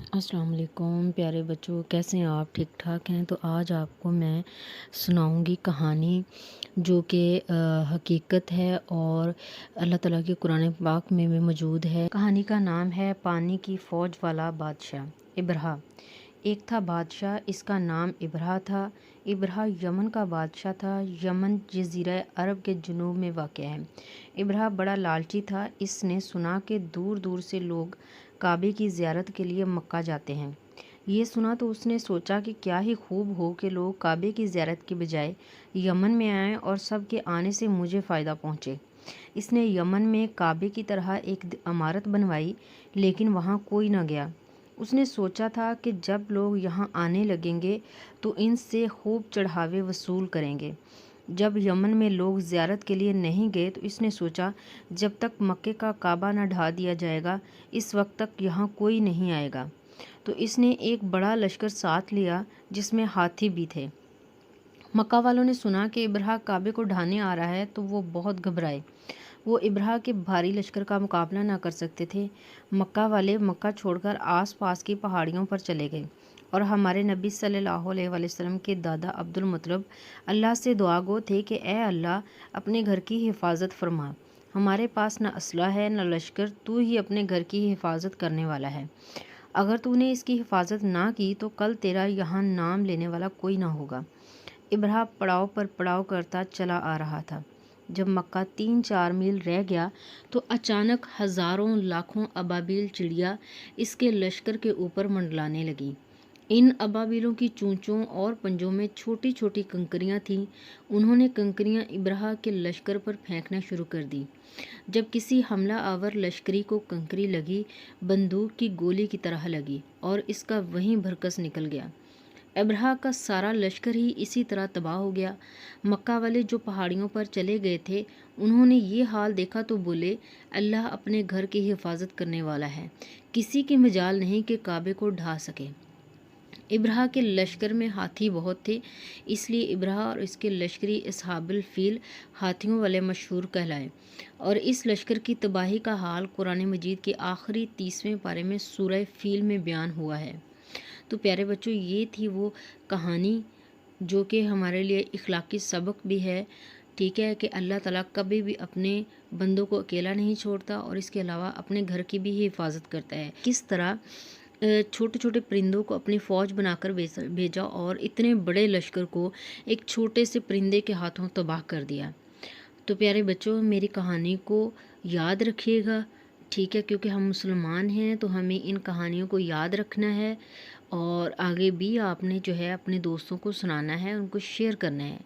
अस्सलाम वालेकुम प्यारे बच्चों, कैसे हैं आप? ठीक ठाक हैं? तो आज आपको मैं सुनाऊंगी कहानी जो कि हकीकत है और अल्लाह ताला के कुरान पाक में मौजूद है। कहानी का नाम है पानी की फ़ौज वाला बादशाह। इब्राह। एक था बादशाह, इसका नाम इब्राह था। इब्राह यमन का बादशाह था। यमन जज़ीरा अरब के जुनूब में वाक़या है। इब्राह बड़ा लालची था। इसने सुना कि दूर दूर से लोग काबे की ज़ियारत के लिए मक्का जाते हैं। ये सुना तो उसने सोचा कि क्या ही खूब हो कि लोग काबे की ज़ियारत के बजाय यमन में आएँ और सब के आने से मुझे फ़ायदा पहुँचे। इसने यमन में काबे की तरह एक इमारत बनवाई, लेकिन वहाँ कोई न गया। उसने सोचा था कि जब लोग यहाँ आने लगेंगे तो इनसे खूब चढ़ावे वसूल करेंगे। जब यमन में लोग ज़ियारत के लिए नहीं गए तो इसने सोचा जब तक मक्के का काबा न ढा दिया जाएगा इस वक्त तक यहाँ कोई नहीं आएगा। तो इसने एक बड़ा लश्कर साथ लिया जिसमें हाथी भी थे। मक्का वालों ने सुना कि इब्राह काबे को ढाने आ रहा है तो वो बहुत घबराए। वो इब्राह के भारी लश्कर का मुकाबला न कर सकते थे। मक्का वाले मक्का छोड़कर आसपास की पहाड़ियों पर चले गए और हमारे नबी सल्लल्लाहु अलैहि वसल्लम के दादा अब्दुल मुत्तलिब अल्लाह से दुआ गो थे कि ए अल्लाह, अपने घर की हिफाजत फरमा। हमारे पास न असला है न लश्कर, तू ही अपने घर की हिफाजत करने वाला है। अगर तूने इसकी हिफाजत ना की तो कल तेरा यहाँ नाम लेने वाला कोई ना होगा। इब्राह पड़ाव पर पड़ाव करता चला आ रहा था। जब मक्का 3-4 मील रह गया तो अचानक हजारों लाखों अबाबिल चिड़िया इसके लश्कर के ऊपर मंडलाने लगी। इन अबाबिलों की चोंचों और पंजों में छोटी छोटी कंकरियां थीं। उन्होंने कंकरियां इब्राह के लश्कर पर फेंकना शुरू कर दी। जब किसी हमला आवर लश्करी को कंकरी लगी, बंदूक की गोली की तरह लगी और इसका वहीं भरकस निकल गया। इब्राह का सारा लश्कर ही इसी तरह तबाह हो गया। मक्का वाले जो पहाड़ियों पर चले गए थे, उन्होंने ये हाल देखा तो बोले, अल्लाह अपने घर की हिफाजत करने वाला है, किसी की मजाल नहीं कि काबे को ढा सके। इब्राह के लश्कर में हाथी बहुत थे, इसलिए इब्राह और इसके लश्करी असहाबुल फील हाथियों वाले मशहूर कहलाए। और इस लश्कर की तबाही का हाल कुरान मजीद के आखिरी 30वें पारे में सूरह फील में बयान हुआ है। तो प्यारे बच्चों, ये थी वो कहानी जो कि हमारे लिए इखलाकी सबक भी है। ठीक है कि अल्लाह ताला कभी भी अपने बंदों को अकेला नहीं छोड़ता और इसके अलावा अपने घर की भी हिफाजत करता है। किस तरह छोटे छोटे परिंदों को अपनी फ़ौज बनाकर भेजा और इतने बड़े लश्कर को एक छोटे से परिंदे के हाथों तबाह कर दिया। तो प्यारे बच्चों, मेरी कहानी को याद रखिएगा, ठीक है, क्योंकि हम मुसलमान हैं तो हमें इन कहानियों को याद रखना है और आगे भी आपने जो है अपने दोस्तों को सुनाना है, उनको शेयर करना है।